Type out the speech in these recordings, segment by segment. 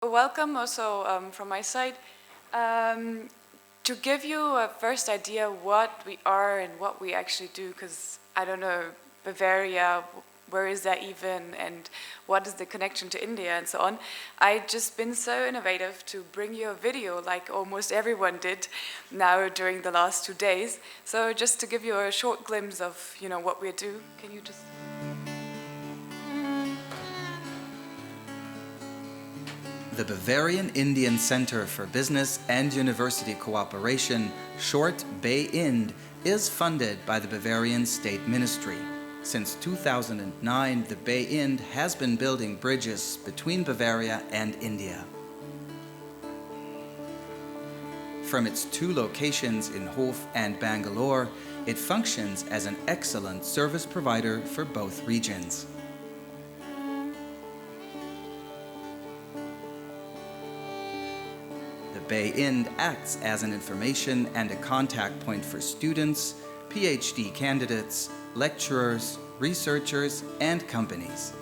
Welcome also from my side. To give you a first idea what we are and what we actually do, because I don't know, Bavaria, where is that even, and what is the connection to India and so on. I've just been so innovative to bring you a video like almost everyone did now during the last 2 days. So just to give you a short glimpse of, what we do, can you just... The Bavarian Indian Center for Business and University Cooperation, short BAIIND, is funded by the Bavarian State Ministry. Since 2009, the BAIIND has been building bridges between Bavaria and India. From its 2 locations in Hof and Bengaluru, it functions as an excellent service provider for both regions. BAIIND acts as an information and a contact point for students, PhD candidates, lecturers, researchers, and companies.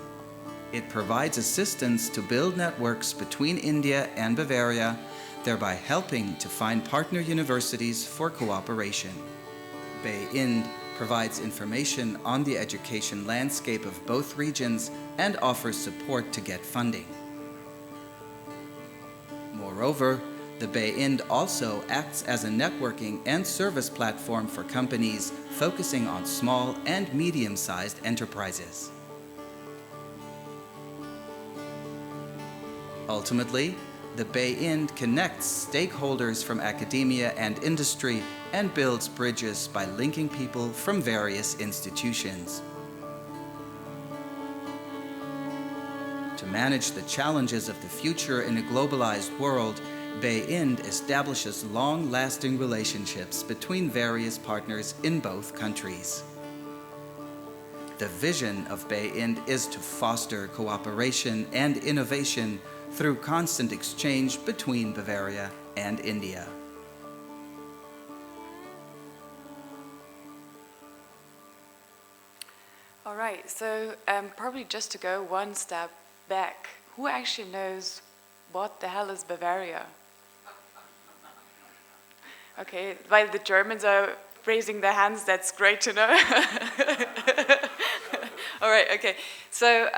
It provides assistance to build networks between India and Bavaria, thereby helping to find partner universities for cooperation. BAIIND provides information on the education landscape of both regions and offers support to get funding. Moreover, the BAIIND also acts as a networking and service platform for companies focusing on small and medium-sized enterprises. Ultimately, the BAIIND connects stakeholders from academia and industry and builds bridges by linking people from various institutions. To manage the challenges of the future in a globalized world, BAIIND establishes long-lasting relationships between various partners in both countries. The vision of BAIIND is to foster cooperation and innovation through constant exchange between Bavaria and India. All right, so probably just to go one step back, who actually knows what the hell is Bavaria? Okay, while the Germans are raising their hands, that's great to know. All right, okay. So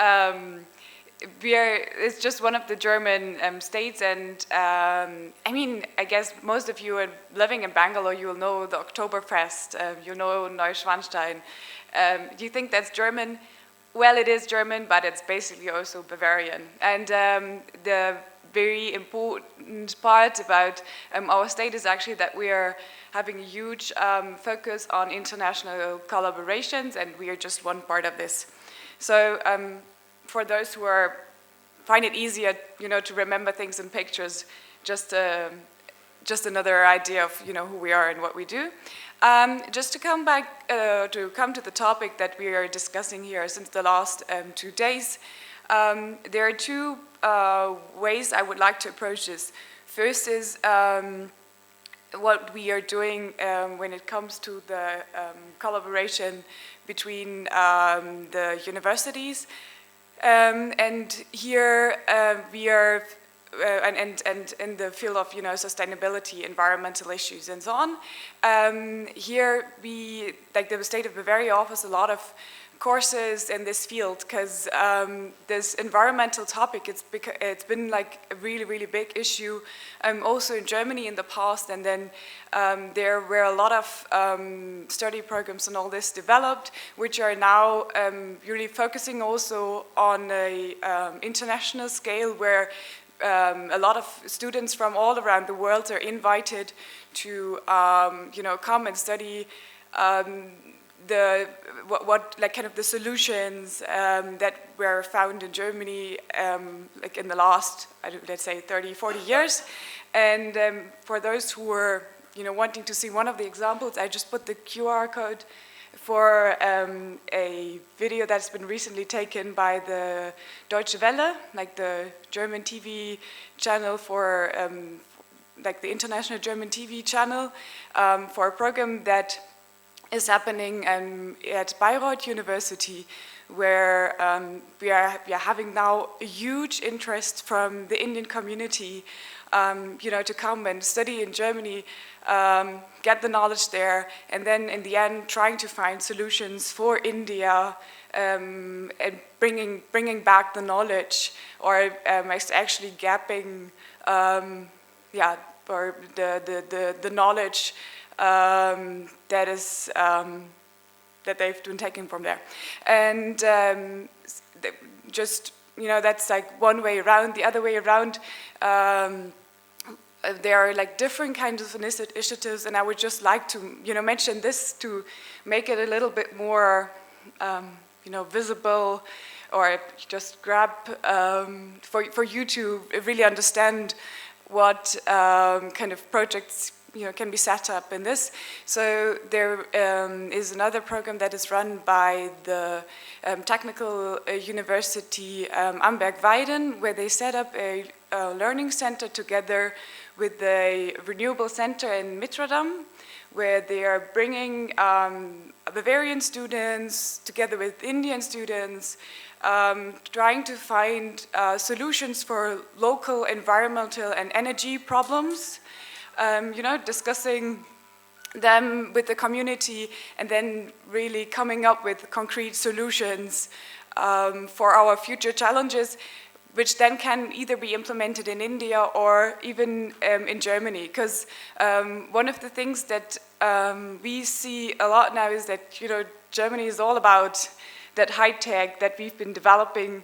it's just one of the German states, and I guess most of you are living in Bangalore, you will know the Oktoberfest, you know Neuschwanstein. Do you think that's German? Well, it is German, but it's basically also Bavarian. And the very important part about our state is actually that we are having a huge focus on international collaborations, and we are just one part of this. So for those who find it easier, to remember things in pictures, just another idea of who we are and what we do. Just to come back to the topic that we are discussing here since the last 2 days, there are 2 ways I would like to approach this. First is what we are doing when it comes to the collaboration between the universities, and here we are and in the field of sustainability, environmental issues, and so on. Here we, like the state of Bavaria, offers a lot of courses in this field because this environmental topic, it's been like a really big issue also in Germany in the past, and then there were a lot of study programs and all this developed, which are now really focusing also on a international scale, where a lot of students from all around the world are invited to come and study the solutions that were found in Germany like in the last, let's say 30-40 years. And for those who are wanting to see one of the examples, I just put the QR code for a video that's been recently taken by the Deutsche Welle, like the German TV channel for like the international German TV channel, for a program that is happening at Bayreuth University, where we are having now a huge interest from the Indian community, to come and study in Germany, get the knowledge there, and then in the end trying to find solutions for India, and bringing back the knowledge, or actually gapping, or the knowledge that is that they've been taken from there, and just that's like one way around. The other way around, there are like different kinds of initiatives, and I would just like to mention this to make it a little bit more visible, or just grab for you to really understand what kind of projects can be set up in this. So there is another program that is run by the Technical University Amberg-Weiden, where they set up a learning center together with the Renewable Center in Mittrodam, where they are bringing Bavarian students together with Indian students, trying to find solutions for local environmental and energy problems, discussing them with the community, and then really coming up with concrete solutions for our future challenges, which then can either be implemented in India or even in Germany. Because one of the things that we see a lot now is that Germany is all about that high tech that we've been developing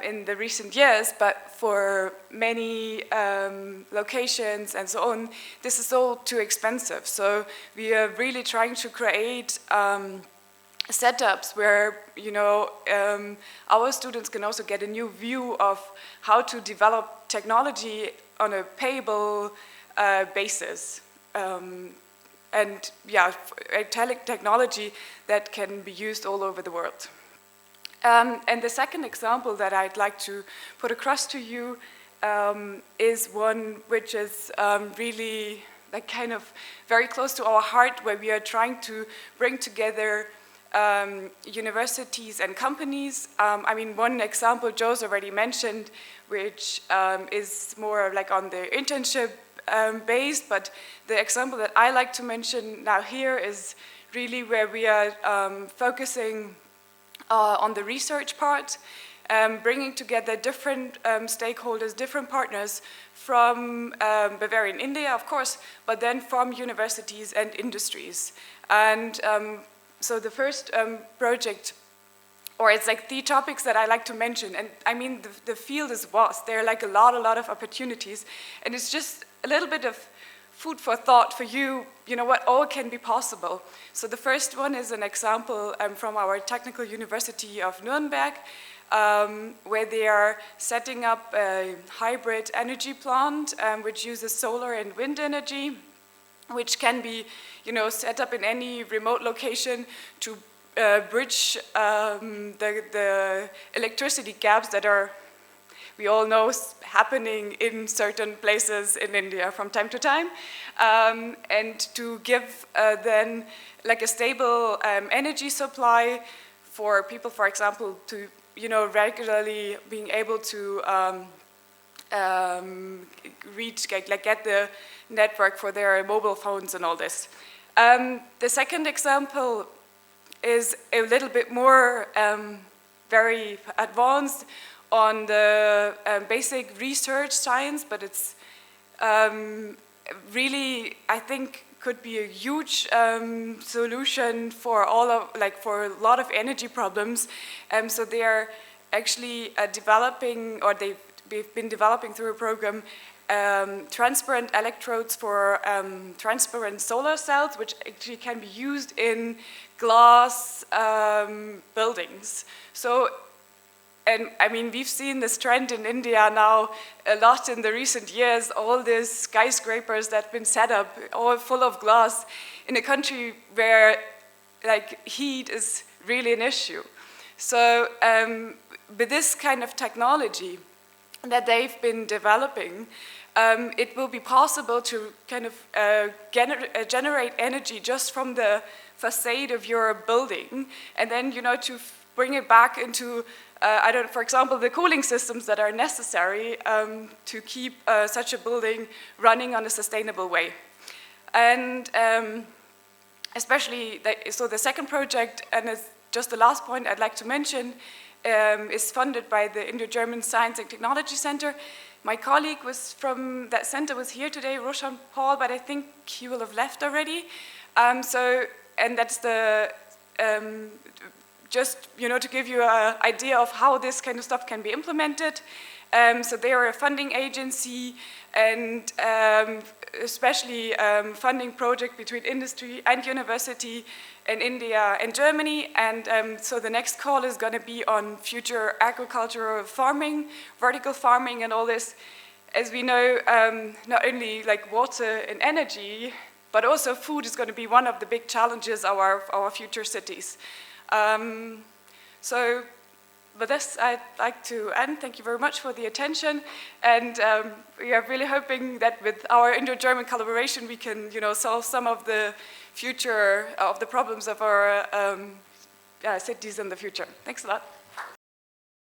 in the recent years, but for many locations and so on, this is all too expensive. So we are really trying to create setups where our students can also get a new view of how to develop technology on a payable basis, and technology that can be used all over the world. And the second example that I'd like to put across to you is one which is really like kind of very close to our heart, where we are trying to bring together universities and companies. One example Joe's already mentioned, which is more like on the internship based, but the example that I like to mention now here is really where we are focusing on the research part, bringing together different stakeholders, different partners from Bavarian India, of course, but then from universities and industries. And so the first project, or it's like the topics that I like to mention, and the field is vast. There are like a lot of opportunities, and it's just a little bit of food for thought for you, what all can be possible. So the first one is an example from our Technical University of Nuremberg, where they are setting up a hybrid energy plant which uses solar and wind energy, which can be set up in any remote location to bridge the electricity gaps that are, we all know, happening in certain places in India from time to time, and to give then like a stable energy supply for people, for example, to regularly being able to reach, get the network for their mobile phones and all this. The second example is a little bit more very advanced on the basic research science, but it's really, I think, could be a huge solution for for a lot of energy problems. So they are actually developing, or they've been developing through a program, transparent electrodes for transparent solar cells, which actually can be used in glass buildings. So, and we've seen this trend in India now a lot in the recent years, all these skyscrapers that have been set up, all full of glass, in a country where heat is really an issue. So with this kind of technology that they've been developing, it will be possible to kind of generate energy just from the facade of your building, and then to bring it back into, for example, the cooling systems that are necessary to keep such a building running on a sustainable way. And especially, so the second project, and it's just the last point I'd like to mention, is funded by the Indo-German Science and Technology Center. My colleague from that center was here today, Roshan Paul, but I think he will have left already. And that's the, just to give you an idea of how this kind of stuff can be implemented. So they are a funding agency and especially funding project between industry and university in India and Germany. And so the next call is going to be on future agricultural farming, vertical farming and all this. As we know, not only like water and energy, but also food is going to be one of the big challenges of our future cities. So with this, I'd like to end. Thank you very much for the attention. And we are really hoping that with our Indo-German collaboration, we can, solve some of the future of the problems of our cities in the future. Thanks a lot.